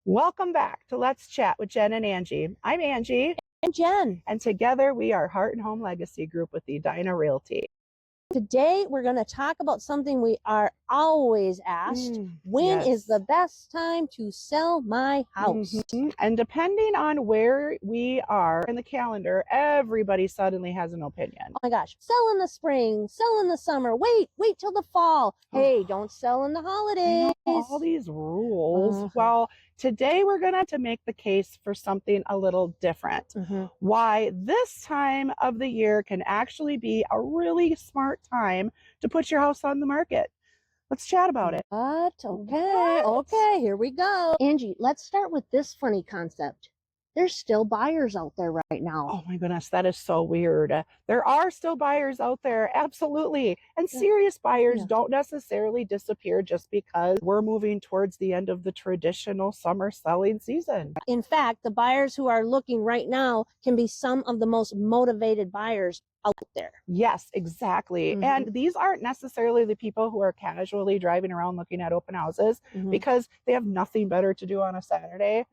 Welcome back to Let's Chat with Jen and Angie. I'm Angie, And Jen, and together we are Heart and Home Legacy Group with the Edina Realty. today we're going to talk about something we are always asked. When is the best time to sell my house? And depending on where we are in the calendar, everybody suddenly has an opinion. Oh my gosh, sell in the spring, sell in the summer, wait till the fall. Hey, don't sell in the holidays. I know all these rules. Well, today we're going to make the case for something a little different. Why this time of the year can actually be a really smart time to put your house on the market. Let's chat about it. What? Okay, here we go. Angie, let's start with this funny concept. There's still buyers out there right now. Oh my goodness, that is so weird. There are still buyers out there, absolutely. And serious buyers don't necessarily disappear just because we're moving towards the end of the traditional summer selling season. In fact, the buyers who are looking right now can be some of the most motivated buyers out there. Yes, exactly. And these aren't necessarily the people who are casually driving around looking at open houses because they have nothing better to do on a Saturday.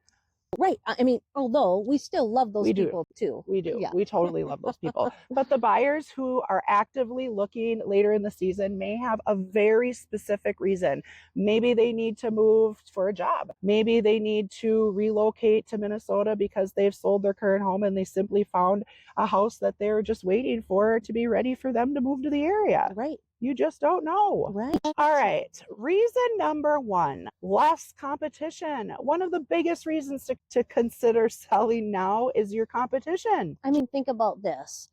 Right. I mean, although we still love those people too. We do. Yeah. We totally love those people. But the buyers who are actively looking later in the season may have a very specific reason. Maybe they need to move for a job. Maybe they need to relocate to Minnesota because they've sold their current home and they simply found a house that they're just waiting for to be ready for them to move to the area. Right. You just don't know. Right. All right. Reason number one, less competition. One of the biggest reasons to consider selling now is your competition. I mean, think about this.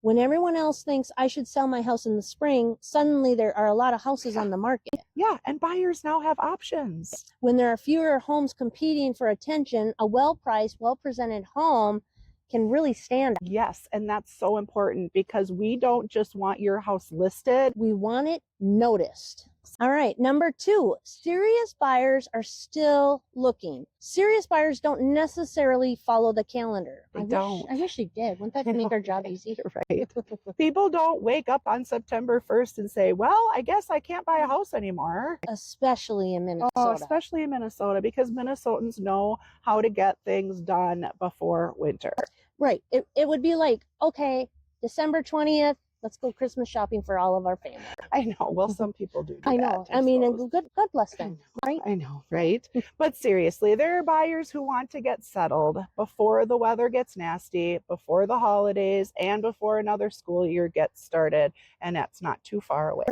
When everyone else thinks I should sell my house in the spring, suddenly there are a lot of houses on the market. Yeah, and buyers now have options. When there are fewer homes competing for attention, a well-priced, well-presented home can really stand. Yes, and that's so important because we don't just want your house listed. We want it noticed. All right, number two, serious buyers are still looking. Serious buyers don't necessarily follow the calendar. I wish they did. Wouldn't that make our job easy? Right. People don't wake up on September 1st and say, well, I guess I can't buy a house anymore. Especially in Minnesota. Oh, especially in Minnesota, because Minnesotans know how to get things done before winter. Right. It would be like, okay, December 20th, let's go Christmas shopping for all of our family. I know. Well, some people do I know. that, I mean, and God bless them, right? I know, right? But seriously, there are buyers who want to get settled before the weather gets nasty, before the holidays, and before another school year gets started. And that's not too far away.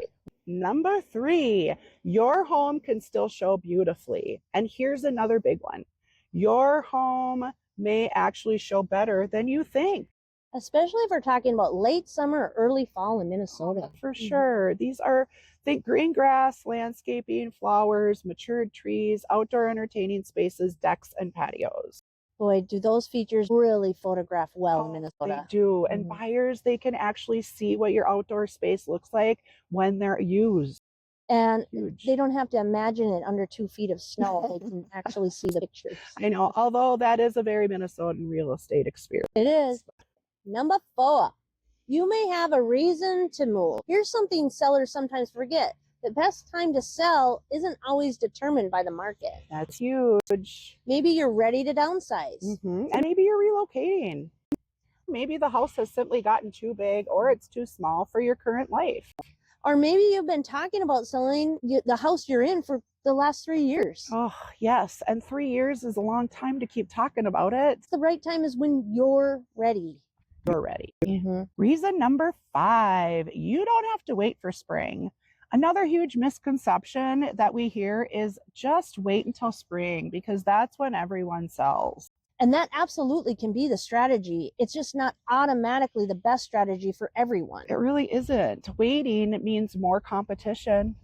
Number three, your home can still show beautifully. And here's another big one. Your home may actually show better than you think. Especially if we're talking about late summer or early fall in Minnesota. For sure. These are, think green grass, landscaping, flowers, matured trees, outdoor entertaining spaces, decks, and patios. Boy, do those features really photograph well in Minnesota. They do. And buyers, they can actually see what your outdoor space looks like when they're used. And they don't have to imagine it under 2 feet of snow. They can actually see the pictures. I know, although that is a very Minnesotan real estate experience. It is. Number four, you may have a reason to move. Here's something sellers sometimes forget. The best time to sell isn't always determined by the market. That's huge. Maybe you're ready to downsize. And maybe you're relocating. Maybe the house has simply gotten too big or it's too small for your current life. Or maybe you've been talking about selling the house you're in for the last 3 years. Oh, yes. And 3 years is a long time to keep talking about it. The right time is when you're ready. You're ready. Reason number five, you don't have to wait for spring. Another huge misconception that we hear is just wait until spring because that's when everyone sells. And that absolutely can be the strategy. It's just not automatically the best strategy for everyone. It really isn't. Waiting means more competition.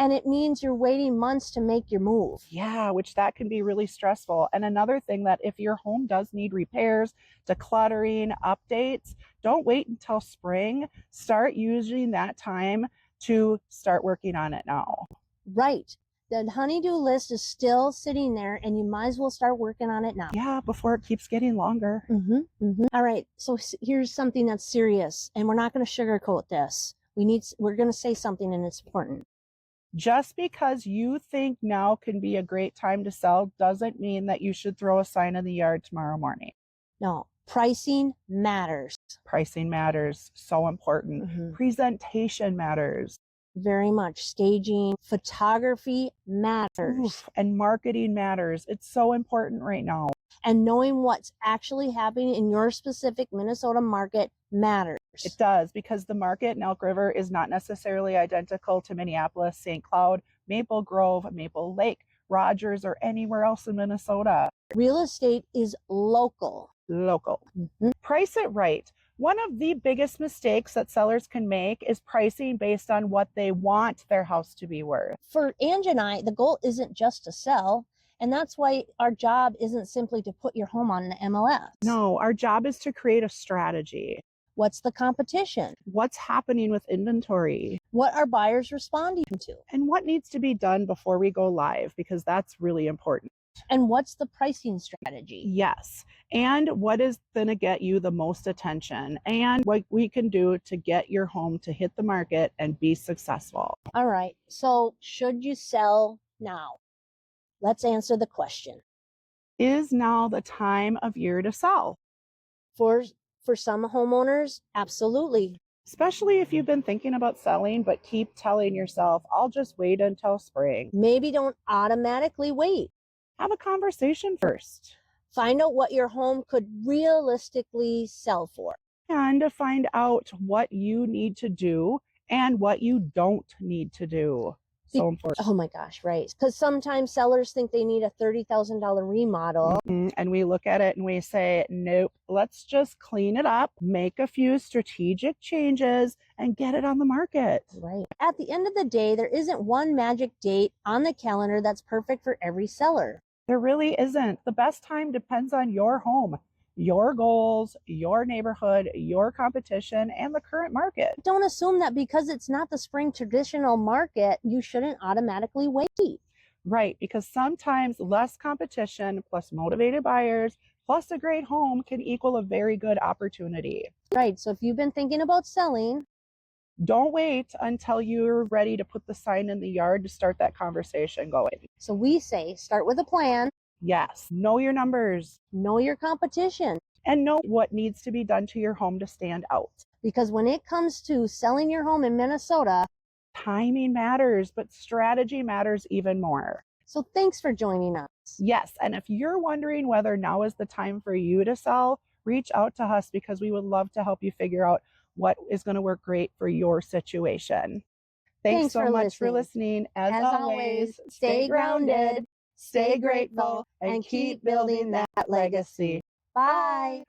And it means you're waiting months to make your move. Yeah, which that can be really stressful. And another thing, that if your home does need repairs, decluttering, updates, don't wait until spring. Start using that time to start working on it now. Right. The honey-do list is still sitting there and you might as well start working on it now. Yeah, before it keeps getting longer. All right, so here's something that's serious and we're not going to sugarcoat this. We're going to say something and it's important. Just because you think now can be a great time to sell doesn't mean that you should throw a sign in the yard tomorrow morning. No, pricing matters. Pricing matters. So important. Presentation matters. Very much. Staging, photography matters. Oof, and marketing matters. It's so important right now. And knowing what's actually happening in your specific Minnesota market matters. It does, because the market in Elk River is not necessarily identical to Minneapolis, St. Cloud, Maple Grove, Maple Lake, Rogers, or anywhere else in Minnesota. Real estate is local. Local. Price it right. One of the biggest mistakes that sellers can make is pricing based on what they want their house to be worth. For Angie and I, the goal isn't just to sell. And that's why our job isn't simply to put your home on an MLS. No, our job is to create a strategy. What's the competition? What's happening with inventory? What are buyers responding to? And what needs to be done before we go live, because that's really important. And what's the pricing strategy? Yes. And what is going to get you the most attention, and what we can do to get your home to hit the market and be successful. All right. So should you sell now? Let's answer the question. Is now the time of year to sell? For some homeowners, absolutely. Especially if you've been thinking about selling, but keep telling yourself, I'll just wait until spring. Maybe don't automatically wait. Have a conversation first. Find out what your home could realistically sell for. And to find out what you need to do and what you don't need to do. So important. Oh my gosh, right. Because sometimes sellers think they need a $30,000 remodel. And we look at it and we say, nope, let's just clean it up, make a few strategic changes, and get it on the market. Right. At the end of the day, there isn't one magic date on the calendar that's perfect for every seller. There really isn't. The best time depends on your home, your goals, your neighborhood, your competition, and the current market. Don't assume that because it's not the spring traditional market, you shouldn't automatically wait. Right, because sometimes less competition plus motivated buyers plus a great home can equal a very good opportunity. Right, so if you've been thinking about selling, don't wait until you're ready to put the sign in the yard to start that conversation going. So we say start with a plan. Yes, know your numbers. Know your competition. And know what needs to be done to your home to stand out. Because when it comes to selling your home in Minnesota, timing matters, but strategy matters even more. So thanks for joining us. Yes, and if you're wondering whether now is the time for you to sell, reach out to us, because we would love to help you figure out what is going to work great for your situation. Thanks so much for listening. As always, stay grounded, stay grateful, and keep building that legacy. Bye.